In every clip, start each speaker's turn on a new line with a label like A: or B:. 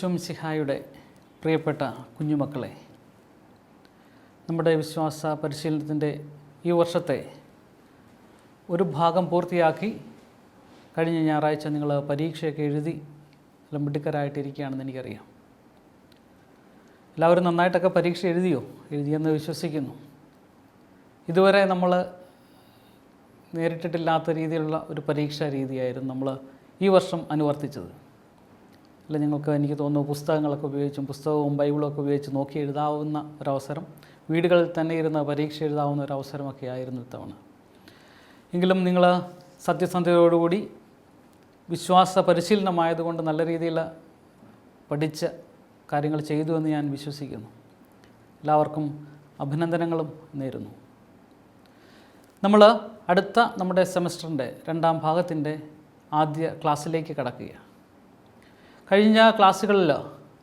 A: ഈശോ മിശിഹായുടെ പ്രിയപ്പെട്ട കുഞ്ഞുമക്കളെ, നമ്മുടെ വിശ്വാസ പരിശീലനത്തിൻ്റെ ഈ വർഷത്തെ ഒരു ഭാഗം പൂർത്തിയാക്കി. കഴിഞ്ഞ ഞായറാഴ്ച നിങ്ങൾ പരീക്ഷയൊക്കെ എഴുതി എല്ലാം മിടുക്കരായിട്ടിരിക്കുകയാണെന്ന് എനിക്കറിയാം. എല്ലാവരും നന്നായിട്ടൊക്കെ പരീക്ഷ എഴുതിയെന്ന് വിശ്വസിക്കുന്നു. ഇതുവരെ നമ്മൾ നേരിട്ടിട്ടില്ലാത്ത രീതിയിലുള്ള ഒരു പരീക്ഷാ രീതിയായിരുന്നു നമ്മൾ ഈ വർഷം അനുവർത്തിച്ചത്. അല്ല, നിങ്ങൾക്ക് എനിക്ക് തോന്നുന്നു പുസ്തകങ്ങളൊക്കെ ഉപയോഗിച്ചും പുസ്തകവും ബൈബിളൊക്കെ ഉപയോഗിച്ച് നോക്കി എഴുതാവുന്ന ഒരവസരം, വീടുകളിൽ തന്നെ ഇരുന്ന് പരീക്ഷ എഴുതാവുന്ന ഒരവസരമൊക്കെ ആയിരുന്നു ഇത്തവണ. എങ്കിലും നിങ്ങൾ സത്യസന്ധതയോടുകൂടി വിശ്വാസ പരിശീലനമായതുകൊണ്ട് നല്ല രീതിയിൽ പഠിച്ച കാര്യങ്ങൾ ചെയ്തു എന്ന് ഞാൻ വിശ്വസിക്കുന്നു. എല്ലാവർക്കും അഭിനന്ദനങ്ങളും നേരുന്നു. നമ്മൾ അടുത്ത നമ്മുടെ സെമസ്റ്ററിൻ്റെ 2ാം ഭാഗത്തിൻ്റെ ആദ്യ ക്ലാസ്സിലേക്ക് കടക്കുകയാണ്. കഴിഞ്ഞ ക്ലാസ്സുകളിൽ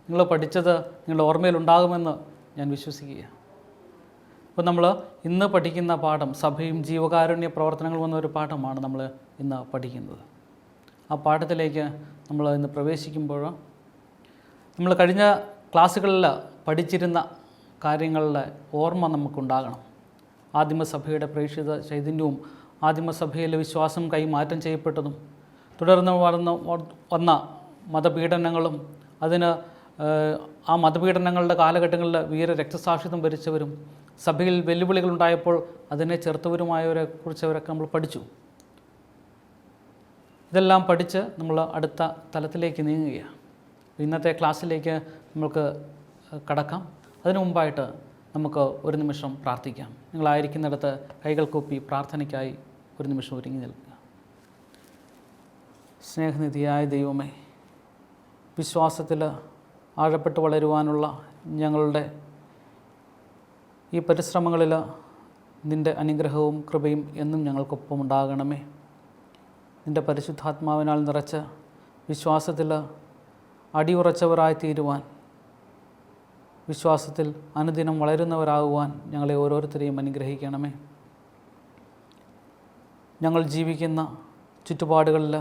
A: നിങ്ങൾ പഠിച്ചത് നിങ്ങളുടെ ഓർമ്മയിലുണ്ടാകുമെന്ന് ഞാൻ വിശ്വസിക്കുകയാണ്. അപ്പോൾ നമ്മൾ ഇന്ന് പഠിക്കുന്ന പാഠം സഭയും ജീവകാരുണ്യ പ്രവർത്തനങ്ങളും എന്നൊരു പാഠമാണ് നമ്മൾ ഇന്ന് പഠിക്കുന്നത്. ആ പാഠത്തിലേക്ക് നമ്മൾ ഇന്ന് പ്രവേശിക്കുമ്പോൾ നമ്മൾ കഴിഞ്ഞ ക്ലാസ്സുകളിൽ പഠിച്ചിരുന്ന കാര്യങ്ങളുടെ ഓർമ്മ നമുക്കുണ്ടാകണം. ആദിമസഭയുടെ പ്രേക്ഷിത ചൈതന്യവും ആദിമസഭയിലെ വിശ്വാസം കൈമാറ്റം ചെയ്യപ്പെട്ടതും തുടർന്ന് വന്ന മതപീഡനങ്ങളും ആ മതപീഡനങ്ങളുടെ കാലഘട്ടങ്ങളിൽ വീര രക്തസാക്ഷിത്വം വരിച്ചവരും സഭയിൽ വെല്ലുവിളികളുണ്ടായപ്പോൾ അതിനെ ചെറുത്തവരുമായവരെ കുറിച്ചവരൊക്കെ നമ്മൾ പഠിച്ചു. ഇതെല്ലാം പഠിച്ച് നമ്മൾ അടുത്ത തലത്തിലേക്ക് നീങ്ങുകയാണ്. ഇന്നത്തെ ക്ലാസ്സിലേക്ക് നമുക്ക് കടക്കാം. അതിനു മുമ്പായിട്ട് നമുക്ക് ഒരു നിമിഷം പ്രാർത്ഥിക്കാം. നിങ്ങളായിരിക്കുന്നിടത്ത് കൈകൾ കൂപ്പി പ്രാർത്ഥനയ്ക്കായി ഒരു നിമിഷം ഒരുങ്ങി നിൽക്കുക. സ്നേഹനിധിയായ ദൈവമേ, വിശ്വാസത്തിൽ ആഴപ്പെട്ട് വളരുവാനുള്ള ഞങ്ങളുടെ ഈ പരിശ്രമങ്ങളിൽ നിൻ്റെ അനുഗ്രഹവും കൃപയും എന്നും ഞങ്ങൾക്കൊപ്പം ഉണ്ടാകണമേ. നിൻ്റെ പരിശുദ്ധാത്മാവിനാൽ നിറച്ച് വിശ്വാസത്തിൽ അടിയുറച്ചവരായി തീരുവാൻ, വിശ്വാസത്തിൽ അനുദിനം വളരുന്നവരാകുവാൻ ഞങ്ങളെ ഓരോരുത്തരെയും അനുഗ്രഹിക്കണമേ. ഞങ്ങൾ ജീവിക്കുന്ന ചുറ്റുപാടുകളിൽ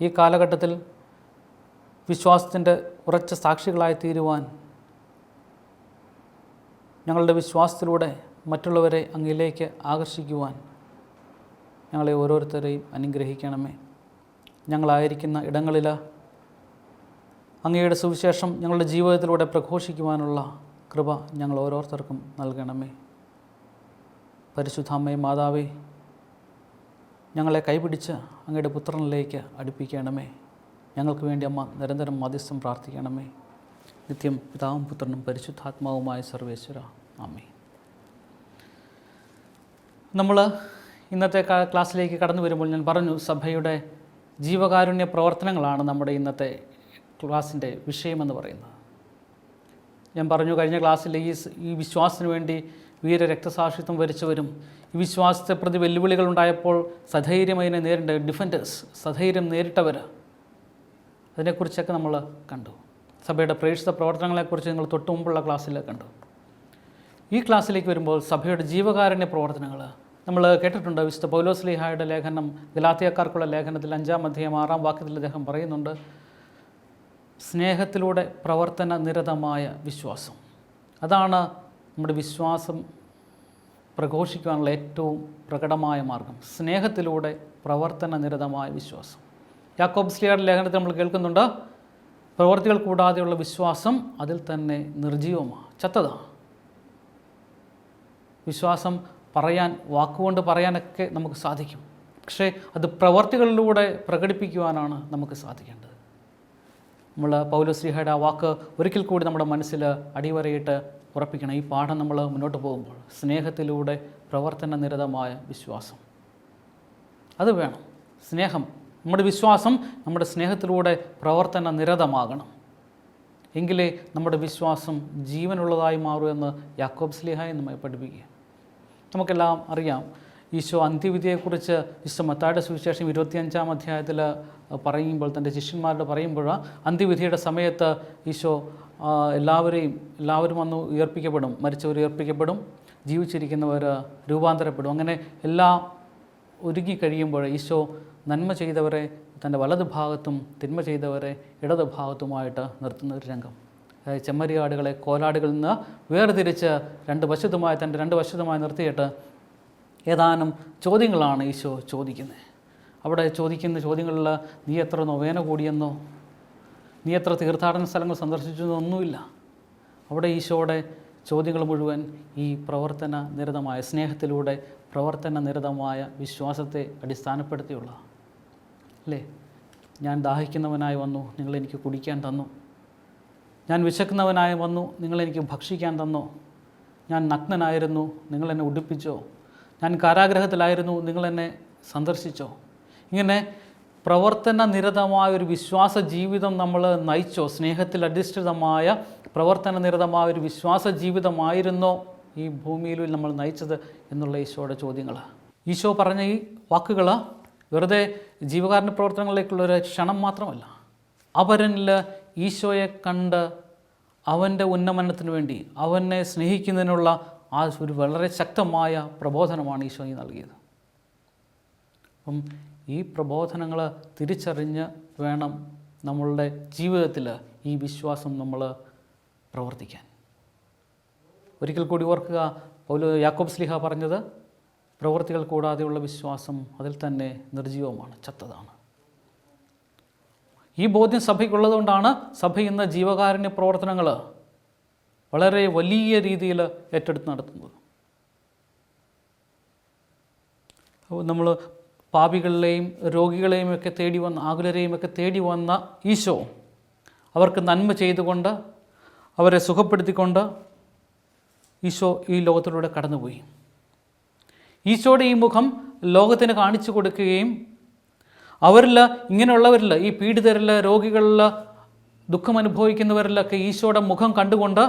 A: ഈ കാലഘട്ടത്തിൽ വിശ്വാസത്തിൻ്റെ ഉറച്ച സാക്ഷികളായി തീരുവാൻ, ഞങ്ങളുടെ വിശ്വാസത്തിലൂടെ മറ്റുള്ളവരെ അങ്ങിലേക്ക് ആകർഷിക്കുവാൻ ഞങ്ങളെ ഓരോരുത്തരെയും അനുഗ്രഹിക്കണമേ. ഞങ്ങളായിരിക്കുന്ന ഇടങ്ങളിൽ അങ്ങയുടെ സുവിശേഷം ഞങ്ങളുടെ ജീവിതത്തിലൂടെ പ്രഘോഷിക്കുവാനുള്ള കൃപ ഞങ്ങൾ ഓരോരുത്തർക്കും നൽകണമേ. പരിശുദ്ധാമ്മേ മാതാവേ, ഞങ്ങളെ കൈപിടിച്ച് അങ്ങയുടെ പുത്രനിലേക്ക് അടുപ്പിക്കണമേ. ഞങ്ങൾക്ക് വേണ്ടി അമ്മ നിരന്തരം മധ്യസ്ഥം പ്രാർത്ഥിക്കണമേ. നിത്യം പിതാവും പുത്രനും പരിശുദ്ധാത്മാവുമായ സർവേശ്വര ആമേൻ. നമ്മൾ ഇന്നത്തെ ക്ലാസ്സിലേക്ക് കടന്നു വരുമ്പോൾ ഞാൻ പറഞ്ഞു, സഭയുടെ ജീവകാരുണ്യ പ്രവർത്തനങ്ങളാണ് നമ്മുടെ ഇന്നത്തെ ക്ലാസ്സിൻ്റെ വിഷയമെന്ന് പറയുന്നത്. ഞാൻ പറഞ്ഞു, കഴിഞ്ഞ ക്ലാസ്സിൽ ഈ വിശ്വാസത്തിന് വേണ്ടി വീര രക്തസാക്ഷിത്വം വരിച്ചവരും ഈ വിശ്വാസത്തെ പ്രതി വെല്ലുവിളികളുണ്ടായപ്പോൾ സധൈര്യം അതിനെ നേരിട്ട ഡിഫൻഡേഴ്സ്, സധൈര്യം നേരിട്ടവർ, അതിനെക്കുറിച്ചൊക്കെ നമ്മൾ കണ്ടു. സഭയുടെ പ്രേക്ഷിത പ്രവർത്തനങ്ങളെക്കുറിച്ച് നിങ്ങൾ തൊട്ടു മുമ്പുള്ള ക്ലാസ്സിൽ കണ്ടു. ഈ ക്ലാസ്സിലേക്ക് വരുമ്പോൾ സഭയുടെ ജീവകാരുണ്യ പ്രവർത്തനങ്ങൾ നമ്മൾ കേട്ടിട്ടുണ്ട്. വിശുദ്ധ പൗലോസ്ലീഹായുടെ ലേഖനം, ഗലാത്യക്കാർക്കുള്ള ലേഖനത്തിൽ 5-ാം അധ്യായം 6-ാം വാക്യത്തിൽ അദ്ദേഹം പറയുന്നുണ്ട്, സ്നേഹത്തിലൂടെ പ്രവർത്തന നിരതമായ വിശ്വാസം. അതാണ് നമ്മുടെ വിശ്വാസം പ്രഘോഷിക്കാനുള്ള ഏറ്റവും പ്രകടമായ മാർഗം. സ്നേഹത്തിലൂടെ പ്രവർത്തന നിരതമായ വിശ്വാസം. യാക്കോബ് സ്ലീഹയുടെ ലേഖനത്തിൽ നമ്മൾ കേൾക്കുന്നുണ്ട്, പ്രവൃത്തികൾ കൂടാതെയുള്ള വിശ്വാസം അതിൽ തന്നെ നിർജീവമാണ്, ചത്തതാണ്. വിശ്വാസം പറയാൻ, വാക്കുകൊണ്ട് പറയാനൊക്കെ നമുക്ക് സാധിക്കും, പക്ഷേ അത് പ്രവൃത്തികളിലൂടെ പ്രകടിപ്പിക്കുവാനാണ് നമുക്ക് സാധിക്കേണ്ടത്. നമ്മൾ പൗലോസ്ലീഹയുടെ ആ വാക്ക് ഒരിക്കൽ കൂടി നമ്മുടെ മനസ്സിൽ അടിവരയിട്ട് ഉറപ്പിക്കണം. ഈ പാഠം നമ്മൾ മുന്നോട്ട് പോകുമ്പോൾ സ്നേഹത്തിലൂടെ പ്രവർത്തന നിരതമായ വിശ്വാസം അത് വേണം. സ്നേഹം, നമ്മുടെ വിശ്വാസം നമ്മുടെ സ്നേഹത്തിലൂടെ പ്രവർത്തന നിരതമാകണം. എങ്കിലേ നമ്മുടെ വിശ്വാസം ജീവനുള്ളതായി മാറുമെന്ന് യാക്കോബ് സ്ലീഹായെ നമ്മെ പഠിപ്പിക്കുക. നമുക്കെല്ലാം അറിയാം, ഈശോ അന്ത്യവിധിയെക്കുറിച്ച് വിശുദ്ധ മത്തായിയുടെ സുവിശേഷം 25-ാം അധ്യായത്തിൽ പറയുമ്പോൾ, തൻ്റെ ശിഷ്യന്മാരോട് പറയുമ്പോൾ, അന്ത്യവിധിയുടെ സമയത്ത് ഈശോ എല്ലാവരും വന്ന് ഉയർപ്പിക്കപ്പെടും, മരിച്ചവർ ഉയർപ്പിക്കപ്പെടും, ജീവിച്ചിരിക്കുന്നവർ രൂപാന്തരപ്പെടും. അങ്ങനെ എല്ലാം ഒരുങ്ങി കഴിയുമ്പോൾ ഈശോ നന്മ ചെയ്തവരെ തൻ്റെ വലതു ഭാഗത്തും തിന്മ ചെയ്തവരെ ഇടതു ഭാഗത്തുമായിട്ട് നിർത്തുന്ന ഒരു രംഗം. അതായത് ചെമ്മരിയാടുകളെ കോലാടുകളിൽ നിന്ന് വേർതിരിച്ച് രണ്ട് വശത്തുമായി നിർത്തിയിട്ട് ഏതാനും ചോദ്യങ്ങളാണ് ഈശോ ചോദിക്കുന്നത്. അവിടെ ചോദിക്കുന്ന ചോദ്യങ്ങളിൽ നീ എത്ര നൊവേന കൂടിയെന്നോ, നീ എത്ര തീർത്ഥാടന സ്ഥലങ്ങൾ സന്ദർശിച്ചെന്നോ ഒന്നുമില്ല. അവിടെ ഈശോയുടെ ചോദ്യങ്ങൾ മുഴുവൻ ഈ പ്രവർത്തന നിരതമായ സ്നേഹത്തിലൂടെ പ്രവർത്തന നിരതമായ വിശ്വാസത്തെ അടിസ്ഥാനപ്പെടുത്തിയുള്ള അല്ലേ. ഞാൻ ദാഹിക്കുന്നവനായി വന്നു, നിങ്ങളെനിക്ക് കുടിക്കാൻ തന്നു. ഞാൻ വിശക്കുന്നവനായി വന്നു, നിങ്ങളെനിക്ക് ഭക്ഷിക്കാൻ തന്നോ. ഞാൻ നഗ്നനായിരുന്നു, നിങ്ങളെന്നെ ഉടുപ്പിച്ചോ. ഞാൻ കാരാഗ്രഹത്തിലായിരുന്നു, നിങ്ങളെന്നെ സന്ദർശിച്ചോ. ഇങ്ങനെ പ്രവർത്തന നിരതമായൊരു വിശ്വാസ ജീവിതം നമ്മൾ നയിച്ചോ? സ്നേഹത്തിൽ അധിഷ്ഠിതമായ പ്രവർത്തന നിരതമായ ഒരു വിശ്വാസ ജീവിതമായിരുന്നോ ഈ ഭൂമിയിൽ നമ്മൾ നയിച്ചത് എന്നുള്ള ഈശോയുടെ ചോദ്യങ്ങൾ. ഈശോ പറഞ്ഞ ഈ വാക്കുകൾ വെറുതെ ജീവകാരുണ്യ പ്രവർത്തനങ്ങളിലേക്കുള്ളൊരു ക്ഷണം മാത്രമല്ല, അവരിൽ ഈശോയെ കണ്ട് അവൻ്റെ ഉന്നമനത്തിന് വേണ്ടി അവനെ സ്നേഹിക്കുന്നതിനുള്ള ആ ഒരു വളരെ ശക്തമായ പ്രബോധനമാണ് ഈശോ നൽകിയത്. അപ്പം ഈ പ്രബോധനങ്ങൾ തിരിച്ചറിഞ്ഞ് വേണം നമ്മളുടെ ജീവിതത്തിൽ ഈ വിശ്വാസം നമ്മൾ പ്രവർത്തിക്കാൻ. ഒരിക്കൽ കൂടി ഓർക്കുക, യാക്കോബ് ശ്ലീഹ പറഞ്ഞത്, പ്രവൃത്തികൾ കൂടാതെയുള്ള വിശ്വാസം അതിൽ തന്നെ നിർജീവമാണ്, ചത്തതാണ്. ഈ ബോധ്യം സഭയ്ക്കുള്ളതുകൊണ്ടാണ് സഭ ഇന്ന് ജീവകാരുണ്യ പ്രവർത്തനങ്ങൾ വളരെ വലിയ രീതിയിൽ ഏറ്റെടുത്ത് നടത്തുന്നത്. നമ്മൾ പാപികളെയും രോഗികളെയും ഒക്കെ തേടി വന്ന, ആകുലരെയും ഒക്കെ തേടി വന്ന ഈശോ അവർക്ക് നന്മ ചെയ്തുകൊണ്ട് അവരെ സുഖപ്പെടുത്തിക്കൊണ്ട് ഈശോ ഈ ലോകത്തിലൂടെ കടന്നുപോയി. ഈശോയുടെ ഈ മുഖം ലോകത്തിന് കാണിച്ചു കൊടുക്കുകയും അവരിൽ, ഇങ്ങനെയുള്ളവരിൽ, ഈ പീഡിതരിൽ, രോഗികളിൽ, ദുഃഖം അനുഭവിക്കുന്നവരിലൊക്കെ ഈശോയുടെ മുഖം കണ്ടുകൊണ്ട്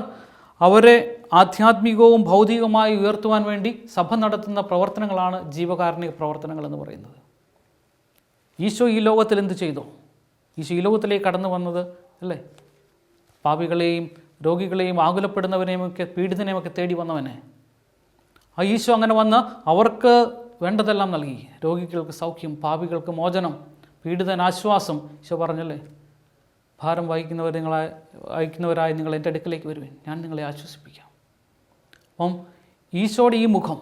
A: അവരെ ആധ്യാത്മികവും ഭൗതികമായി ഉയർത്തുവാൻ വേണ്ടി സഭ നടത്തുന്ന പ്രവർത്തനങ്ങളാണ് ജീവകാരുണ്യ പ്രവർത്തനങ്ങൾ എന്ന് പറയുന്നത്. ഈശോ ഈ ലോകത്തിൽ എന്ത് ചെയ്തു? ഈശോ ഈ ലോകത്തിലേക്ക് കടന്നു വന്നത് അല്ലേ, പാപികളെയും രോഗികളെയും ആകുലപ്പെടുന്നവനെയും ഒക്കെ പീഡിതനെയുമൊക്കെ തേടി വന്നവനെ. ആ ഈശോ അങ്ങനെ വന്ന് അവർക്ക് വേണ്ടതെല്ലാം നൽകി. രോഗികൾക്ക് സൗഖ്യം, പാപികൾക്ക് മോചനം, പീഡിതന് ആശ്വാസം. ഈശോ പറഞ്ഞല്ലേ, ഭാരം വഹിക്കുന്നവരായി നിങ്ങൾ എൻ്റെ അടുക്കലേക്ക് വരുവേൻ, ഞാൻ നിങ്ങളെ ആശ്വസിപ്പിക്കാം. അപ്പം ഈശോയുടെ ഈ മുഖം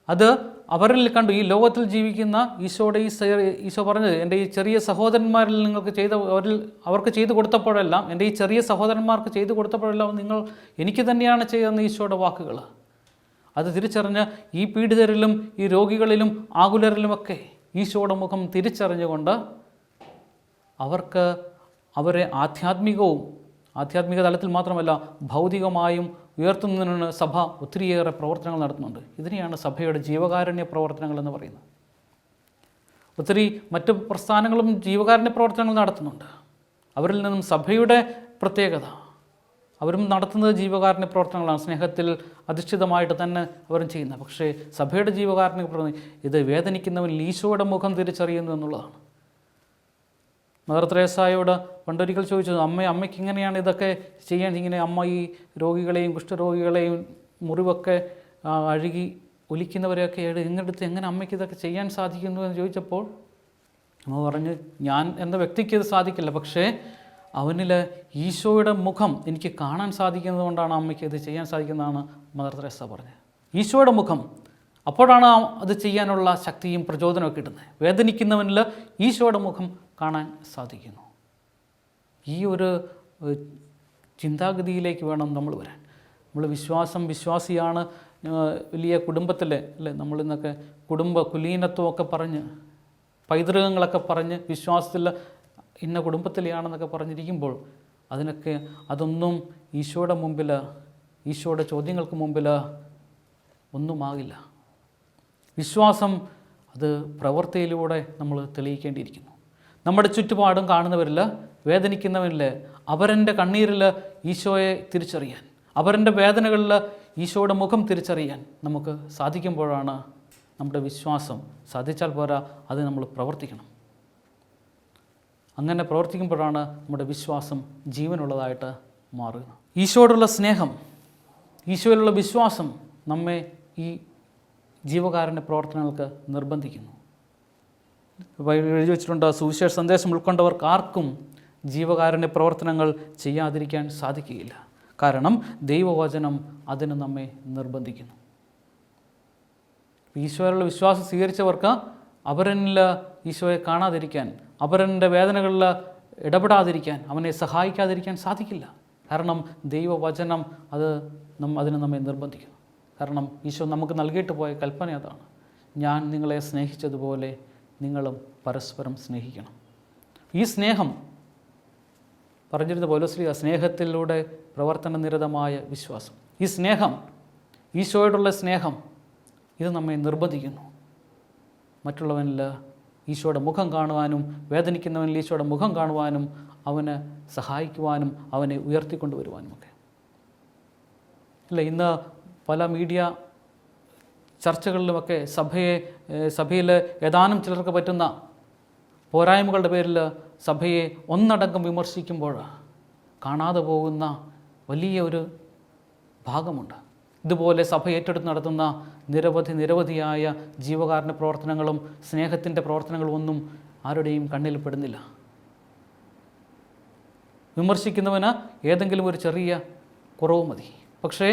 A: അത് അവരിൽ കണ്ടു. ഈ ലോകത്തിൽ ജീവിക്കുന്ന ഈശോയുടെ ഈശോ പറഞ്ഞത്, എൻ്റെ ഈ ചെറിയ സഹോദരന്മാരിൽ നിങ്ങൾക്ക് അവർക്ക് ചെയ്തു കൊടുത്തപ്പോഴെല്ലാം, എൻ്റെ ഈ ചെറിയ സഹോദരന്മാർക്ക് ചെയ്തു കൊടുത്തപ്പോഴെല്ലാം നിങ്ങൾ എനിക്ക് തന്നെയാണ് ചെയ്തതെന്ന് ഈശോയുടെ വാക്കുകൾ. അത് തിരിച്ചറിഞ്ഞ് ഈ പീഡിതരിലും ഈ രോഗികളിലും ആകുലരിലുമൊക്കെ ഈശോയുടെ മുഖം തിരിച്ചറിഞ്ഞുകൊണ്ട് അവരെ ആധ്യാത്മിക തലത്തിൽ മാത്രമല്ല ഭൗതികമായും ഉയർത്തുന്നതിനാണ് സഭ ഒത്തിരിയേറെ പ്രവർത്തനങ്ങൾ നടത്തുന്നുണ്ട്. ഇതിനെയാണ് സഭയുടെ ജീവകാരുണ്യ പ്രവർത്തനങ്ങൾ എന്ന് പറയുന്നത്. ഒത്തിരി മറ്റ് പ്രസ്ഥാനങ്ങളും ജീവകാരുണ്യ പ്രവർത്തനങ്ങൾ നടത്തുന്നുണ്ട്. അവരിൽ നിന്നും സഭയുടെ പ്രത്യേകത, അവരും നടത്തുന്നത് ജീവകാരുണ്യ പ്രവർത്തനങ്ങളാണ്, സ്നേഹത്തിൽ അധിഷ്ഠിതമായിട്ട് തന്നെ അവരും ചെയ്യുന്നത്. പക്ഷേ സഭയുടെ ജീവകാരുണ്യ പ്രവർത്തനം ഇത് വേദനിക്കുന്നവനിൽ ഈശോയുടെ മുഖം തിരിച്ചറിയുന്നു എന്നുള്ളതാണ്. മദർ തെരേസായോട് പണ്ടൊരിക്കൽ ചോദിച്ചത്, അമ്മയ്ക്ക് ഇങ്ങനെയാണ് ഇതൊക്കെ ചെയ്യാൻ, ഇങ്ങനെ അമ്മ ഈ രോഗികളെയും കുഷ്ഠരോഗികളെയും മുറിവൊക്കെ അഴുകി ഒലിക്കുന്നവരെയൊക്കെ എങ്ങനെടുത്ത് എങ്ങനെ അമ്മയ്ക്ക് ഇതൊക്കെ ചെയ്യാൻ സാധിക്കുന്നു എന്ന് ചോദിച്ചപ്പോൾ അമ്മ പറഞ്ഞു, ഞാൻ എന്ന വ്യക്തിക്ക് ഇത് സാധിക്കില്ല, പക്ഷേ അവനിൽ ഈശോയുടെ മുഖം എനിക്ക് കാണാൻ സാധിക്കുന്നത് കൊണ്ടാണ് അമ്മയ്ക്ക് ഇത് ചെയ്യാൻ സാധിക്കുന്നതാണ് മദർ തെരേസ പറഞ്ഞത്. ഈശോയുടെ മുഖം, അപ്പോഴാണ് അത് ചെയ്യാനുള്ള ശക്തിയും പ്രചോദനമൊക്കെ കിട്ടുന്നത്. വേദനിക്കുന്നവനിൽ ഈശോയുടെ മുഖം കാണാൻ സാധിക്കുന്നു. ഈ ഒരു ചിന്താഗതിയിലേക്ക് വേണം നമ്മൾ വരാൻ. നമ്മൾ വിശ്വാസിയാണ്, വലിയ കുടുംബത്തിലെ അല്ലേ, നമ്മളിന്നൊക്കെ കുലീനത്വമൊക്കെ പറഞ്ഞ് പൈതൃകങ്ങളൊക്കെ പറഞ്ഞ് വിശ്വാസത്തിൽ ഇന്ന കുടുംബത്തിലെയാണെന്നൊക്കെ പറഞ്ഞിരിക്കുമ്പോൾ അതൊന്നും ഈശോയുടെ മുമ്പിൽ, ഈശോയുടെ ചോദ്യങ്ങൾക്ക് മുമ്പിൽ ഒന്നുമാകില്ല. വിശ്വാസം അത് പ്രവൃത്തിയിലൂടെ നമ്മൾ തെളിയിക്കേണ്ടിയിരിക്കുന്നു. നമ്മുടെ ചുറ്റുപാടും കാണുന്നവരിൽ, വേദനിക്കുന്നവരിൽ, അവരുടെ കണ്ണീരിൽ ഈശോയെ തിരിച്ചറിയാൻ, അവരുടെ വേദനകളിൽ ഈശോയുടെ മുഖം തിരിച്ചറിയാൻ നമുക്ക് സാധിക്കുമ്പോഴാണ് നമ്മുടെ വിശ്വാസം, സാധിച്ചാൽ പോരാ, അത് നമ്മൾ പ്രവർത്തിക്കണം. അങ്ങനെ പ്രവർത്തിക്കുമ്പോഴാണ് നമ്മുടെ വിശ്വാസം ജീവനുള്ളതായിട്ട് മാറുക. ഈശോയോടുള്ള സ്നേഹം, ഈശോയിലുള്ള വിശ്വാസം നമ്മെ ഈ ജീവകാരുണ്യ പ്രവർത്തനങ്ങൾക്ക് നിർബന്ധിക്കുന്നു. എഴുതി വെച്ചിട്ടുണ്ട്, സുവിശേഷ സന്ദേശം ഉൾക്കൊണ്ടവർക്ക് ആർക്കും ജീവകാരുണ്യ പ്രവർത്തനങ്ങൾ ചെയ്യാതിരിക്കാൻ സാധിക്കുകയില്ല. കാരണം ദൈവവചനം അതിന് നമ്മെ നിർബന്ധിക്കുന്നു. ഈശോയിലുള്ള വിശ്വാസം സ്വീകരിച്ചവർക്ക് അപരനിൽ ഈശോയെ കാണാതിരിക്കാൻ, അപരൻ്റെ വേദനകളിൽ ഇടപെടാതിരിക്കാൻ, അവനെ സഹായിക്കാതിരിക്കാൻ സാധിക്കില്ല. കാരണം ദൈവവചനം അതിന് നമ്മെ നിർബന്ധിക്കുന്നു. കാരണം ഈശോ നമുക്ക് നൽകിയിട്ട് പോയ കൽപ്പന അതാണ്, ഞാൻ നിങ്ങളെ സ്നേഹിച്ചതുപോലെ നിങ്ങളും പരസ്പരം സ്നേഹിക്കണം. ഈ സ്നേഹം പറഞ്ഞിരുന്ന പൗലോസ്ലീഹ, സ്നേഹത്തിലൂടെ പ്രവർത്തനനിരതമായ വിശ്വാസം. ഈ സ്നേഹം, ഈശോയോടുള്ള സ്നേഹം, ഇത് നമ്മെ നിർബന്ധിക്കുന്നു മറ്റുള്ളവനിൽ ഈശോയുടെ മുഖം കാണുവാനും, വേദനിക്കുന്നവനിൽ ഈശോയുടെ മുഖം കാണുവാനും, അവന് സഹായിക്കുവാനും, അവനെ ഉയർത്തിക്കൊണ്ടുവരുവാനുമൊക്കെ. അല്ല, ഇന്ന് പല മീഡിയ ചർച്ചകളിലുമൊക്കെ സഭയിൽ ഏതാനും ചിലർക്ക് പറ്റുന്ന പോരായ്മകളുടെ പേരിൽ സഭയെ ഒന്നടങ്കം വിമർശിക്കുമ്പോൾ കാണാതെ പോകുന്ന വലിയ ഒരു ഭാഗമുണ്ട്. ഇതുപോലെ സഭ ഏറ്റെടുത്ത് നടത്തുന്ന നിരവധിയായ ജീവകാരുണ്യ പ്രവർത്തനങ്ങളും സ്നേഹത്തിൻ്റെ പ്രവർത്തനങ്ങളും ഒന്നും ആരുടെയും കണ്ണിൽ പെടുന്നില്ല. വിമർശിക്കുന്നവന് ഏതെങ്കിലും ഒരു ചെറിയ കുറവ് മതി. പക്ഷേ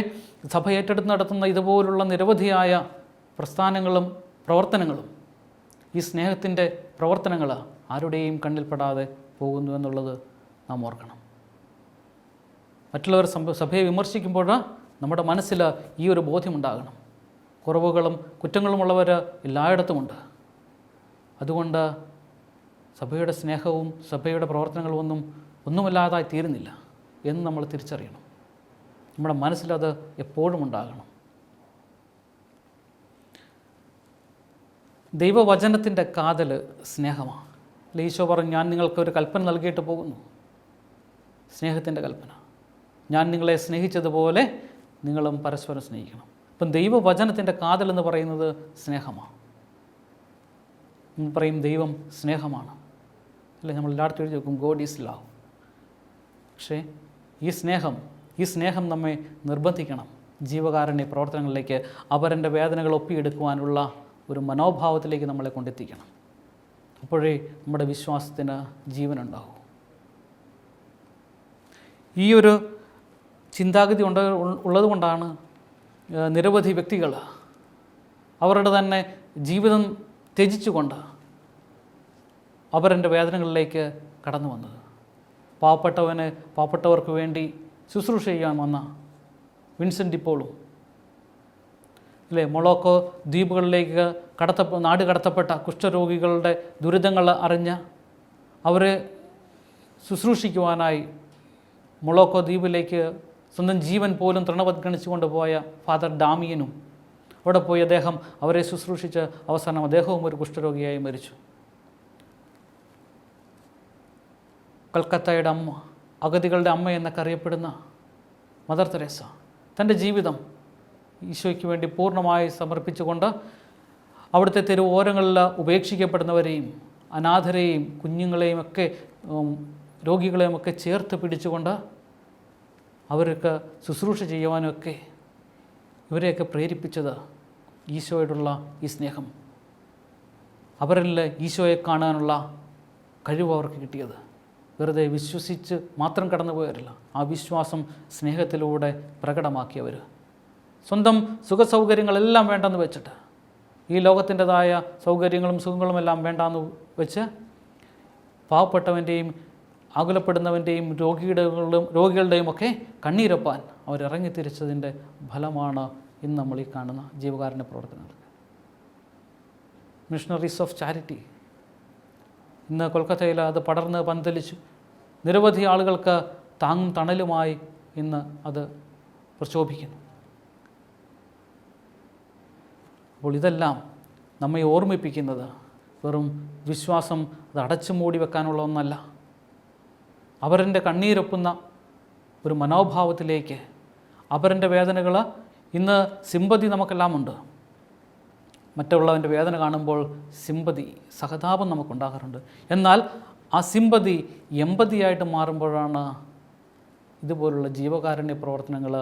A: സഭ ഏറ്റെടുത്ത് നടത്തുന്ന ഇതുപോലുള്ള നിരവധിയായ പ്രസ്ഥാനങ്ങളും പ്രവർത്തനങ്ങളും, ഈ സ്നേഹത്തിൻ്റെ പ്രവർത്തനങ്ങൾ ആരുടെയും കണ്ണിൽപ്പെടാതെ പോകുന്നു എന്നുള്ളത് നാം ഓർക്കണം. മറ്റുള്ളവർ സഭയെ വിമർശിക്കുമ്പോൾ നമ്മുടെ മനസ്സിൽ ഈ ഒരു ബോധ്യമുണ്ടാകണം, കുറവുകളും കുറ്റങ്ങളുമുള്ളവർ എല്ലായിടത്തുമുണ്ട്. അതുകൊണ്ട് സഭയുടെ സ്നേഹവും സഭയുടെ പ്രവർത്തനങ്ങളും ഒന്നുമല്ലാതായി തീരുന്നില്ല എന്ന് നമ്മൾ തിരിച്ചറിയണം. നമ്മുടെ മനസ്സിലത് എപ്പോഴും ഉണ്ടാകണം. ദൈവവചനത്തിൻ്റെ കാതൽ സ്നേഹമാണ്. ഈശോ പറഞ്ഞു, ഞാൻ നിങ്ങൾക്കൊരു കൽപ്പന നൽകിയിട്ട് പോകുന്നു, സ്നേഹത്തിൻ്റെ കൽപ്പന. ഞാൻ നിങ്ങളെ സ്നേഹിച്ചതുപോലെ നിങ്ങളും പരസ്പരം സ്നേഹിക്കണം. അപ്പം ദൈവവചനത്തിൻ്റെ കാതൽ എന്ന് പറയുന്നത് സ്നേഹമാണ്. നമ്മൾ പറയും ദൈവം സ്നേഹമാണ് അല്ലേ, നമ്മൾ എല്ലായിടത്തും എഴുതി വെക്കും ഗോഡ് ഈസ് ലവ്. പക്ഷേ ഈ സ്നേഹം നമ്മെ നിർബന്ധിക്കണം ജീവകാരുണ്യ പ്രവർത്തനങ്ങളിലേക്ക്, അവരൻ്റെ വേദനകൾ ഒപ്പിയെടുക്കുവാനുള്ള ഒരു മനോഭാവത്തിലേക്ക് നമ്മളെ കൊണ്ടെത്തിക്കണം. അപ്പോഴേ നമ്മുടെ വിശ്വാസത്തിന് ജീവനുണ്ടാകും. ഈ ഒരു ചിന്താഗതി ഉള്ളതുകൊണ്ടാണ് നിരവധി വ്യക്തികൾ അവരുടെ തന്നെ ജീവിതം ത്യജിച്ചുകൊണ്ട് അവരൻ്റെ വേദനകളിലേക്ക് കടന്നു വന്നത്. പാവപ്പെട്ടവർക്ക് വേണ്ടി ശുശ്രൂഷ ചെയ്യാൻ വന്ന വിൻസെൻ്റ് ഡിപ്പോളും അല്ലേ, മൊളോക്കോ ദ്വീപുകളിലേക്ക് നാട് കടത്തപ്പെട്ട കുഷ്ഠരോഗികളുടെ ദുരിതങ്ങൾ അറിഞ്ഞ് അവരെ ശുശ്രൂഷിക്കുവാനായി മൊളോക്കോ ദ്വീപിലേക്ക് സ്വന്തം ജീവൻ പോലും തൃണവത്ഗണിച്ചു കൊണ്ടുപോയ ഫാദർ ഡാമിയനും അവിടെ പോയി അദ്ദേഹം അവരെ ശുശ്രൂഷിച്ച് അവസാനം അദ്ദേഹവും ഒരു കുഷ്ഠരോഗിയായി മരിച്ചു. കൽക്കത്തയുടെ അമ്മ, അഗതികളുടെ അമ്മ എന്നൊക്കെ അറിയപ്പെടുന്ന മദർ തെരേസ തൻ്റെ ജീവിതം ഈശോയ്ക്ക് വേണ്ടി പൂർണ്ണമായി സമർപ്പിച്ചുകൊണ്ട് അവിടുത്തെ തെരുവോരങ്ങളിൽ ഉപേക്ഷിക്കപ്പെടുന്നവരെയും അനാഥരെയും കുഞ്ഞുങ്ങളെയും ഒക്കെ രോഗികളെയും ഒക്കെ ചേർത്ത് പിടിച്ചുകൊണ്ട് അവർക്ക് ശുശ്രൂഷ ചെയ്യുവാനൊക്കെ ഇവരെയൊക്കെ പ്രേരിപ്പിച്ചത് ഈശോയോടുള്ള ഈ സ്നേഹം, അവരിൽ ഈശോയെ കാണാനുള്ള കഴിവ് അവർക്ക് കിട്ടിയത്. വെറുതെ വിശ്വസിച്ച് മാത്രം കടന്നുപോയവരല്ല, ആ വിശ്വാസം സ്നേഹത്തിലൂടെ പ്രകടമാക്കിയവർ. സ്വന്തം സുഖസൗകര്യങ്ങളെല്ലാം വേണ്ടെന്ന് വെച്ചിട്ട്, ഈ ലോകത്തിൻ്റെതായ സൗകര്യങ്ങളും സുഖങ്ങളുമെല്ലാം വേണ്ടാന്ന് വെച്ച് പാവപ്പെട്ടവൻ്റെയും ആകുലപ്പെടുന്നവൻ്റെയും രോഗികളുടെയും ഒക്കെ കണ്ണീരൊപ്പാൻ അവരിറങ്ങിത്തിരിച്ചതിൻ്റെ ഫലമാണ് ഇന്ന് നമ്മൾ ഈ കാണുന്ന ജീവകാരുണ്യ പ്രവർത്തനങ്ങൾ. മിഷണറീസ് ഓഫ് ചാരിറ്റി ഇന്ന് കൊൽക്കത്തയിൽ അത് പടർന്ന് പന്തലിച്ചു. നിരവധി ആളുകൾക്ക് താങ്ങും തണലുമായി ഇന്ന് അത് പ്രക്ഷോഭിക്കുന്നു. അപ്പോൾ ഇതെല്ലാം നമ്മെ ഓർമ്മിപ്പിക്കുന്നത് വെറും വിശ്വാസം അത് അടച്ചു മൂടി വെക്കാനുള്ള ഒന്നല്ല, അവരൻ്റെ കണ്ണീരൊപ്പുന്ന ഒരു മനോഭാവത്തിലേക്ക്. അവരൻ്റെ വേദനകൾ ഇന്ന് സിമ്പതി നമുക്കെല്ലാം ഉണ്ട്. മറ്റുള്ളവൻ്റെ വേദന കാണുമ്പോൾ സിമ്പതി, സഹതാപം നമുക്കുണ്ടാകാറുണ്ട്. എന്നാൽ ആ സിമ്പതി എമ്പതിയായിട്ട് മാറുമ്പോഴാണ് ഇതുപോലുള്ള ജീവകാരുണ്യ പ്രവർത്തനങ്ങൾ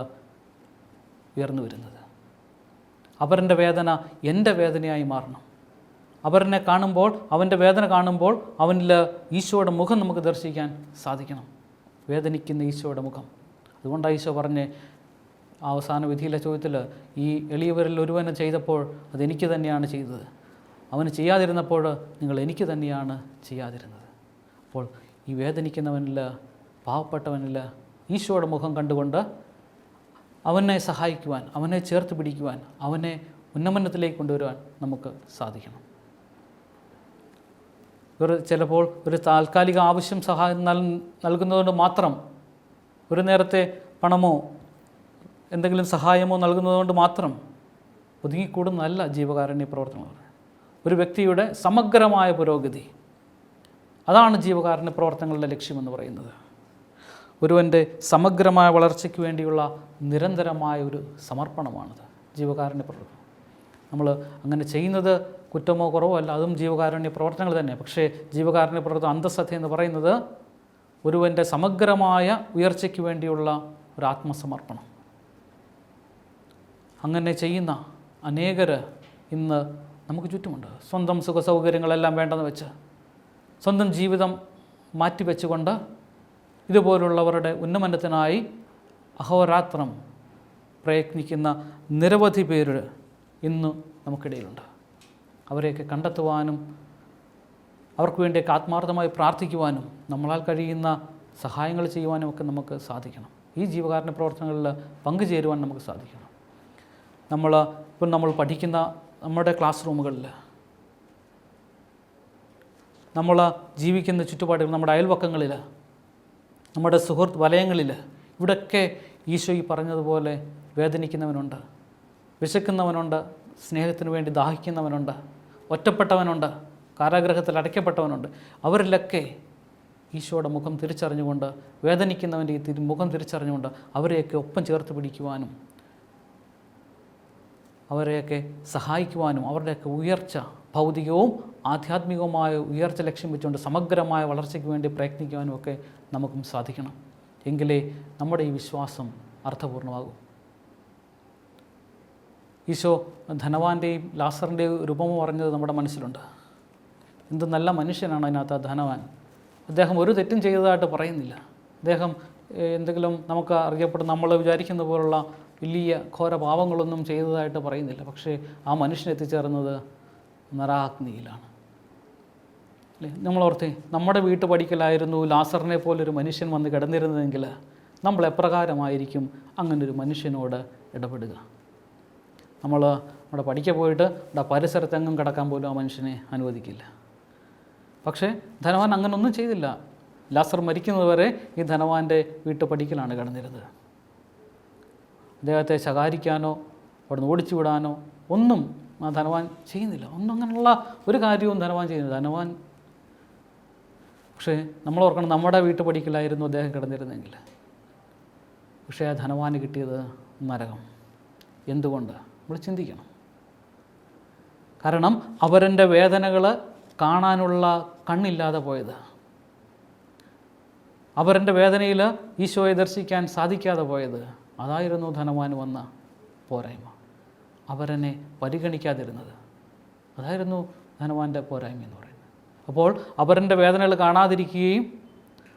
A: ഉയർന്നു വരുന്നത്. അവരൻ്റെ വേദന എൻ്റെ വേദനയായി മാറണം. അവനെ കാണുമ്പോൾ, അവൻ്റെ വേദന കാണുമ്പോൾ അവനിൽ ഈശോയുടെ മുഖം നമുക്ക് ദർശിക്കാൻ സാധിക്കണം. വേദനിക്കുന്ന ഈശോയുടെ മുഖം. അതുകൊണ്ടാണ് ഈശോ പറഞ്ഞ് അവസാന വിധിയിലെ ചോദ്യത്തിൽ, ഈ എളിയവരിൽ ഒരുവനെ ചെയ്തപ്പോൾ അതെനിക്ക് തന്നെയാണ് ചെയ്തത്, അവന് ചെയ്യാതിരുന്നപ്പോൾ നിങ്ങൾ എനിക്ക് തന്നെയാണ് ചെയ്യാതിരുന്നത്. അപ്പോൾ ഈ വേദനിക്കുന്നവനിൽ, പാവപ്പെട്ടവനിൽ ഈശോയുടെ മുഖം കണ്ടുകൊണ്ട് അവനെ സഹായിക്കുവാൻ, അവനെ ചേർത്ത് പിടിക്കുവാൻ, അവനെ ഉന്നമനത്തിലേക്ക് കൊണ്ടുവരുവാൻ നമുക്ക് സാധിക്കണം. ചിലപ്പോൾ ഒരു താൽക്കാലിക ആവശ്യം സഹായം നൽകുന്നതുകൊണ്ട് മാത്രം, ഒരു നേരത്തെ പണമോ എന്തെങ്കിലും സഹായമോ നൽകുന്നതുകൊണ്ട് മാത്രം ഒതുങ്ങിക്കൂടുന്നതല്ല ജീവകാരുണ്യ പ്രവർത്തനങ്ങൾ. ഒരു വ്യക്തിയുടെ സമഗ്രമായ പുരോഗതി, അതാണ് ജീവകാരുണ്യ പ്രവർത്തനങ്ങളുടെ ലക്ഷ്യമെന്ന് പറയുന്നത്. ഒരുവൻ്റെ സമഗ്രമായ വളർച്ചയ്ക്ക് വേണ്ടിയുള്ള നിരന്തരമായ ഒരു സമർപ്പണമാണത് ജീവകാരുണ്യ പ്രവർത്തനം. നമ്മൾ അങ്ങനെ ചെയ്യുന്നത് കുറ്റമോ കുറവോ അല്ല, അതും ജീവകാരുണ്യ പ്രവർത്തനങ്ങൾ തന്നെ. പക്ഷേ ജീവകാരുണ്യ പ്രവർത്തനം അന്തഃസത്ത എന്ന് പറയുന്നത് ഒരുവൻ്റെ സമഗ്രമായ ഉയർച്ചയ്ക്ക് വേണ്ടിയുള്ള ഒരു ആത്മസമർപ്പണം. അങ്ങനെ ചെയ്യുന്ന അനേകർ ഇന്ന് നമുക്ക് ചുറ്റുമുണ്ട്. സ്വന്തം സുഖസൗകര്യങ്ങളെല്ലാം വേണ്ടെന്ന് വെച്ച്, സ്വന്തം ജീവിതം മാറ്റിവെച്ചുകൊണ്ട് ഇതുപോലുള്ളവരുടെ ഉന്നമനത്തിനായി അഹോരാത്രം പ്രയത്നിക്കുന്ന നിരവധി പേര് ഇന്ന് നമുക്കിടയിലുണ്ട്. അവരെയൊക്കെ കണ്ടെത്തുവാനും അവർക്ക് വേണ്ടിയൊക്കെ ആത്മാർത്ഥമായി പ്രാർത്ഥിക്കുവാനും നമ്മളാൽ കഴിയുന്ന സഹായങ്ങൾ ചെയ്യുവാനും ഒക്കെ നമുക്ക് സാധിക്കണം. ഈ ജീവകാരുണ്യ പ്രവർത്തനങ്ങളിൽ പങ്കുചേരുവാൻ നമുക്ക് സാധിക്കണം. നമ്മൾ പഠിക്കുന്ന നമ്മുടെ ക്ലാസ് റൂമുകളിൽ, നമ്മൾ ജീവിക്കുന്ന ചുറ്റുപാടുകൾ, നമ്മുടെ അയൽവക്കങ്ങളിൽ, നമ്മുടെ സുഹൃത്ത് വലയങ്ങളിൽ, ഇവിടെയൊക്കെ ഈശോ ഈ പറഞ്ഞതുപോലെ വേദനിക്കുന്നവനുണ്ട്, വിശക്കുന്നവനുണ്ട്, സ്നേഹത്തിന് വേണ്ടി ദാഹിക്കുന്നവനുണ്ട്, ഒറ്റപ്പെട്ടവനുണ്ട്, കാരാഗ്രഹത്തിൽ അടയ്ക്കപ്പെട്ടവനുണ്ട്. അവരിലൊക്കെ ഈശോയുടെ മുഖം തിരിച്ചറിഞ്ഞുകൊണ്ട്, വേദനിക്കുന്നവൻ്റെ ഈ മുഖം തിരിച്ചറിഞ്ഞുകൊണ്ട് അവരെയൊക്കെ ഒപ്പം ചേർത്ത് പിടിക്കുവാനും അവരെയൊക്കെ സഹായിക്കുവാനും അവരുടെയൊക്കെ ഉയർച്ച, ഭൗതികവും ആധ്യാത്മികവുമായ ഉയർച്ച ലക്ഷ്യം വെച്ചുകൊണ്ട് സമഗ്രമായ വളർച്ചയ്ക്ക് വേണ്ടി പ്രയത്നിക്കുവാനും ഒക്കെ നമുക്കും സാധിക്കണം. എങ്കിലേ നമ്മുടെ ഈ വിശ്വാസം അർത്ഥപൂർണ്ണമാകും. ഈശോ ധനവാന്റെയും ലാസറിൻ്റെയും രൂപം പറഞ്ഞത് നമ്മുടെ മനസ്സിലുണ്ട്. എന്ത് നല്ല മനുഷ്യനാണ് അതിനകത്ത് ആ ധനവാൻ. അദ്ദേഹം ഒരു തെറ്റും ചെയ്തതായിട്ട് പറയുന്നില്ല. അദ്ദേഹം എന്തെങ്കിലും നമുക്ക് അറിയപ്പെടുന്ന, നമ്മൾ വിചാരിക്കുന്ന പോലുള്ള വലിയ ഘോര പാപങ്ങളൊന്നും ചെയ്തതായിട്ട് പറയുന്നില്ല. പക്ഷേ ആ മനുഷ്യൻ എത്തിച്ചേർന്നത് നരാഗ്നിയിലാണ്. അല്ലേ? നമ്മളോർത്തേ, നമ്മുടെ വീട്ടുപടിക്കലായിരുന്നു ലാസറിനെ പോലൊരു മനുഷ്യൻ വന്ന് കിടന്നിരുന്നതെങ്കിൽ നമ്മൾ എപ്രകാരമായിരിക്കും അങ്ങനൊരു മനുഷ്യനോട് ഇടപെടുക? നമ്മുടെ പഠിക്ക പോയിട്ട് നമ്മുടെ പരിസരത്തെങ്ങും കിടക്കാൻ പോലും ആ മനുഷ്യനെ അനുവദിക്കില്ല. പക്ഷേ ധനവാൻ അങ്ങനൊന്നും ചെയ്തില്ല. ലാസർ മരിക്കുന്നതുവരെ ഈ ധനവാൻ്റെ വീട്ടുപടിക്കലാണ് കിടന്നിരുന്നത്. അദ്ദേഹത്തെ ശകാരിക്കാനോ അവിടെ നിന്ന് ഓടിച്ചു വിടാനോ ഒന്നും ആ ധനവാൻ ചെയ്യുന്നില്ല. ഒന്നും അങ്ങനെയുള്ള ഒരു കാര്യവും ധനവാൻ ചെയ്യുന്നില്ല. ധനവാൻ പക്ഷേ നമ്മൾ ഓർക്കണം, നമ്മുടെ വീട്ടുപടിക്കലായിരുന്നു അദ്ദേഹം കിടന്നിരുന്നെങ്കിൽ. പക്ഷേ ആ ധനവാന് കിട്ടിയത് നരകം. എന്തുകൊണ്ട്? നമ്മൾ ചിന്തിക്കണം. കാരണം അവരുടെ വേദനകൾ കാണാനുള്ള കണ്ണില്ലാതെ പോയത്, അവരുടെ വേദനയിൽ ഈശോയെ ദർശിക്കാൻ സാധിക്കാതെ പോയത്, അതായിരുന്നു ധനവാന് വന്ന പോരായ്മ. അവരെന്നെ പരിഗണിക്കാതിരുന്നത്, അതായിരുന്നു ധനവാൻ്റെ പോരായ്മ എന്ന് പറയുന്നത്. അപ്പോൾ അവരുടെ വേദനകൾ കാണാതിരിക്കുകയും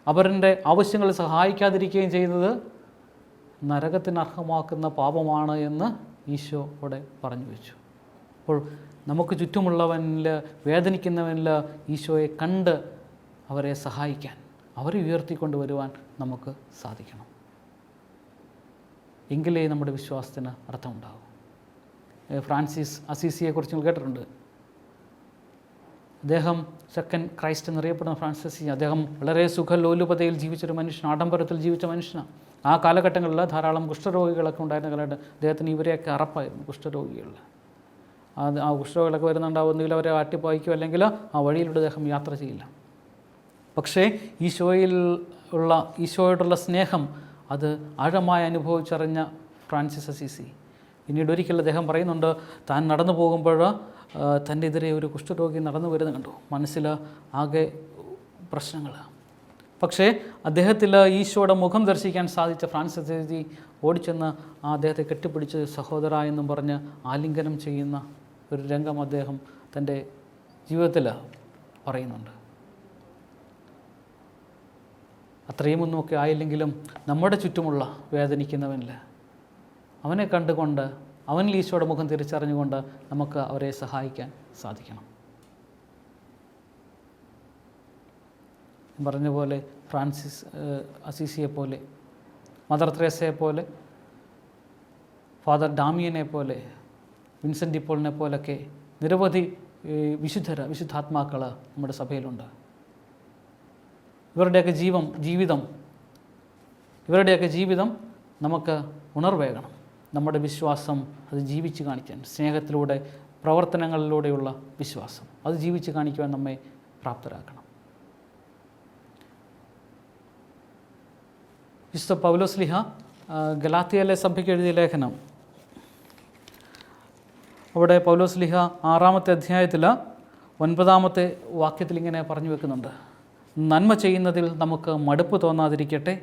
A: അവരുടെ ആവശ്യങ്ങൾ സഹായിക്കാതിരിക്കുകയും ചെയ്യുന്നത് നരകത്തിന് അർഹമാക്കുന്ന പാപമാണ് എന്ന് ഈശോ അവിടെ പറഞ്ഞു വെച്ചു. അപ്പോൾ നമുക്ക് ചുറ്റുമുള്ളവനിൽ, വേദനിക്കുന്നവനിൽ ഈശോയെ കണ്ട് അവരെ സഹായിക്കാൻ, അവരെ ഉയർത്തിക്കൊണ്ടുവരുവാൻ നമുക്ക് സാധിക്കണം. എങ്കിലേ നമ്മുടെ വിശ്വാസത്തിന് അർത്ഥമുണ്ടാകും. ഫ്രാൻസിസ് അസീസിയെക്കുറിച്ച് നിങ്ങൾ കേട്ടിട്ടുണ്ട്. അദ്ദേഹം സെക്കൻഡ് ക്രൈസ്റ്റ് എന്നറിയപ്പെടുന്ന ഫ്രാൻസിസ്. അദ്ദേഹം വളരെ സുഖലോലുപതയിൽ ജീവിച്ചൊരു മനുഷ്യൻ, ആഡംബരത്തിൽ ജീവിച്ച മനുഷ്യനാണ്. ആ കാലഘട്ടങ്ങളിൽ ധാരാളം കുഷ്ഠരോഗികളൊക്കെ ഉണ്ടായിരുന്ന കാലഘട്ടം അദ്ദേഹത്തിന് ഇവരെയൊക്കെ അറപ്പായിരുന്നു, കുഷ്ഠരോഗികളിൽ. ആ കുഷ്ഠരോഗികളൊക്കെ വരുന്നുണ്ടാവുന്നെങ്കിൽ അവരെ ആട്ടിപ്പായിക്കും, അല്ലെങ്കിൽ ആ വഴിയിലൂടെ അദ്ദേഹം യാത്ര ചെയ്യില്ല. പക്ഷേ ഈശോയോടുള്ള സ്നേഹം അത് ആഴമായി അനുഭവിച്ചറിഞ്ഞ ഫ്രാൻസിസ് അസീസി പിന്നീട് ഒരിക്കൽ അദ്ദേഹം പറയുന്നുണ്ട്, താൻ നടന്നു പോകുമ്പോൾ തൻ്റെ എതിരെ ഒരു കുഷ്ഠരോഗി നടന്നു വരുന്നത് കണ്ടു. മനസ്സിൽ ആകെ പ്രശ്നങ്ങൾ. പക്ഷേ അദ്ദേഹത്തിൽ ഈശോയുടെ മുഖം ദർശിക്കാൻ സാധിച്ച ഫ്രാൻസിസ് അസീസി ഓടിച്ചെന്ന് അദ്ദേഹത്തെ കെട്ടിപ്പിടിച്ച് സഹോദര എന്നും പറഞ്ഞ് ആലിംഗനം ചെയ്യുന്ന ഒരു രംഗം അദ്ദേഹം തൻ്റെ ജീവിതത്തിൽ പറയുന്നുണ്ട്. അത്രയും ഒന്നുമൊക്കെ ആയില്ലെങ്കിലും നമ്മുടെ ചുറ്റുമുള്ള വേദനിക്കുന്നവനിൽ അവനെ കണ്ടുകൊണ്ട് അവനിൽ ഈശോയുടെ മുഖം തിരിച്ചറിഞ്ഞുകൊണ്ട് നമുക്ക് അവരെ സഹായിക്കാൻ സാധിക്കണം. പറഞ്ഞ പോലെ ഫ്രാൻസിസ് അസീസിയെ പോലെ, മദർ തെരേസയെ പോലെ, ഫാദർ ഡാമിയനെ പോലെ, വിൻസെൻ്റ് ഡിപ്പോളിനെ പോലൊക്കെ നിരവധി വിശുദ്ധാത്മാക്കൾ നമ്മുടെ സഭയിലുണ്ട്. ഇവരുടെയൊക്കെ ജീവിതം നമുക്ക് ഉണർവേകണം. നമ്മുടെ വിശ്വാസം അത് ജീവിച്ച് കാണിക്കാൻ, സ്നേഹത്തിലൂടെ പ്രവർത്തനങ്ങളിലൂടെയുള്ള വിശ്വാസം അത് ജീവിച്ച് കാണിക്കുവാൻ നമ്മെ പ്രാപ്തരാക്കണം. വിശുദ്ധ പൗലോസ്ലീഹ ഗലാത്യയിലെ സഭയ്ക്ക് എഴുതിയ ലേഖനം, അവിടെ പൗലോസ്ലീഹ 6-ാമത്തെ അധ്യായത്തിൽ 9-ാമത്തെ വാക്യത്തിൽ ഇങ്ങനെ പറഞ്ഞു വെക്കുന്നുണ്ട്: നന്മ ചെയ്യുന്നതിൽ നമുക്ക് മടുപ്പ് തോന്നാതിരിക്കട്ടെ.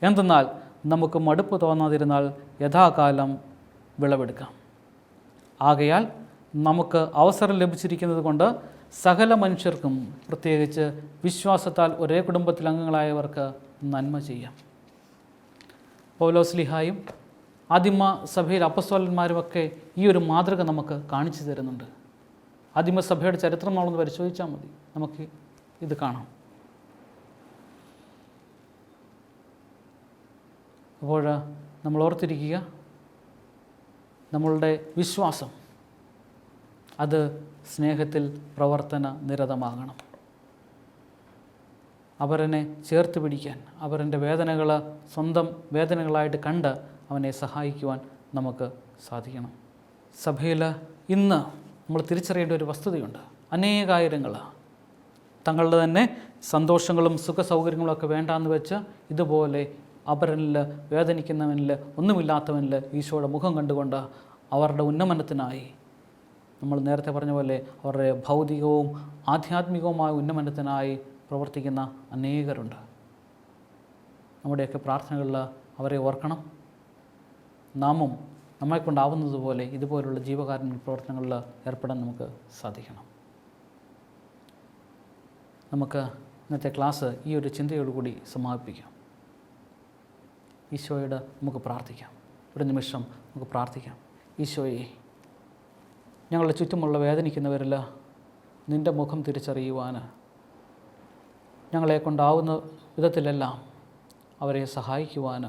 A: എന്തെന്നാൽ നമുക്ക് മടുപ്പ് തോന്നാതിരുന്നാൽ യഥാകാലം വിളവെടുക്കാം. ആകയാൽ നമുക്ക് അവസരം ലഭിച്ചിരിക്കുന്നത് കൊണ്ട് സകല മനുഷ്യർക്കും, പ്രത്യേകിച്ച് വിശ്വാസത്താൽ ഒരേ കുടുംബത്തിൽ അംഗങ്ങളായവർക്ക് നന്മ ചെയ്യാം. പൗലോസ്ലീഹായും ആദിമ സഭയിൽ അപ്പസ്തോലന്മാരുമൊക്കെ ഈ ഒരു മാതൃക നമുക്ക് കാണിച്ചു തരുന്നുണ്ട്. ആദിമസഭയുടെ ചരിത്രം നമ്മളൊന്ന് പരിശോധിച്ചാൽ മതി, നമുക്ക് ഇത് കാണാം. അപ്പോൾ നമ്മൾ ഓർത്തിരിക്കുക, നമ്മളുടെ വിശ്വാസം അത് സ്നേഹത്തിൽ പ്രവർത്തന നിരതമാകണം. അവരനെ ചേർത്ത് പിടിക്കാൻ, അവരുടെ വേദനകൾ സ്വന്തം വേദനകളായിട്ട് കണ്ട് അവനെ സഹായിക്കുവാൻ നമുക്ക് സാധിക്കണം. സഭയിൽ ഇന്ന് നമ്മൾ തിരിച്ചറിയേണ്ട ഒരു വസ്തുതയുണ്ട്. അനേകായിരങ്ങൾ തങ്ങളുടെ തന്നെ സന്തോഷങ്ങളും സുഖ സൗകര്യങ്ങളൊക്കെ വേണ്ടാന്ന് വെച്ച് ഇതുപോലെ അവരിൽ വേദനിക്കുന്നവനിൽ, ഒന്നുമില്ലാത്തവനിൽ ഈശോയുടെ മുഖം കണ്ടുകൊണ്ട് അവരുടെ ഉന്നമനത്തിനായി, നമ്മൾ നേരത്തെ പറഞ്ഞ പോലെ അവരുടെ ഭൗതികവും ആധ്യാത്മികവുമായ ഉന്നമനത്തിനായി പ്രവർത്തിക്കുന്ന അനേകരുണ്ട്. നമ്മുടെയൊക്കെ പ്രാർത്ഥനകളിൽ അവരെ ഓർക്കണം. നാമും നമ്മെക്കൊണ്ടാവുന്നതുപോലെ ഇതുപോലുള്ള ജീവകാരുണ്യ പ്രവർത്തനങ്ങളിൽ ഏർപ്പെടാൻ നമുക്ക് സാധിക്കണം. നമുക്ക് ഇന്നത്തെ ക്ലാസ് ഈ ഒരു ചിന്തയോടുകൂടി സമാപിപ്പിക്കാം. ഈശോയോട് നമുക്ക് പ്രാർത്ഥിക്കാം. ഒരു നിമിഷം നമുക്ക് പ്രാർത്ഥിക്കാം. ഈശോയെ, ഞങ്ങളുടെ ചുറ്റുമുള്ള വേദനിക്കുന്നവരിൽ നിൻ്റെ മുഖം തിരിച്ചറിയുവാൻ ഞങ്ങളെ കൊണ്ടാവുന്ന വിധത്തിലെല്ലാം അവരെ സഹായിക്കുവാൻ,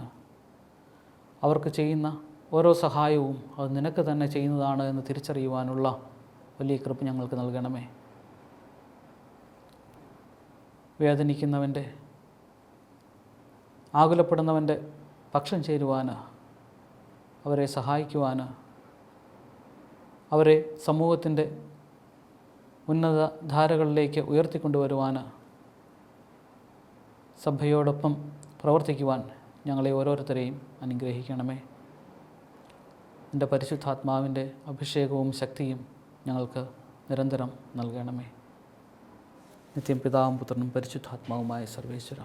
A: അവർക്ക് ചെയ്യുന്ന ഓരോ സഹായവും അത് നിനക്ക് തന്നെ ചെയ്യുന്നതാണ് എന്ന് തിരിച്ചറിയുവാനുള്ള വലിയ കൃപ ഞങ്ങൾക്ക് നൽകണമേ. വേദനിക്കുന്നവൻ്റെ, ആകുലപ്പെടുന്നവൻ്റെ പക്ഷം ചേരുവാൻ, അവരെ സഹായിക്കുവാൻ, അവരെ സമൂഹത്തിൻ്റെ ഉന്നത ധാരകളിലേക്ക് ഉയർത്തിക്കൊണ്ടുവരുവാൻ, സഭയോടൊപ്പം പ്രവർത്തിക്കുവാൻ ഞങ്ങളെ ഓരോരുത്തരെയും അനുഗ്രഹിക്കണമേ. എൻ്റെ പരിശുദ്ധാത്മാവിൻ്റെ അഭിഷേകവും ശക്തിയും ഞങ്ങൾക്ക് നിരന്തരം നൽകണമേ. നിത്യം പിതാവും പുത്രനും പരിശുദ്ധാത്മാവുമായ സർവേശ്വര.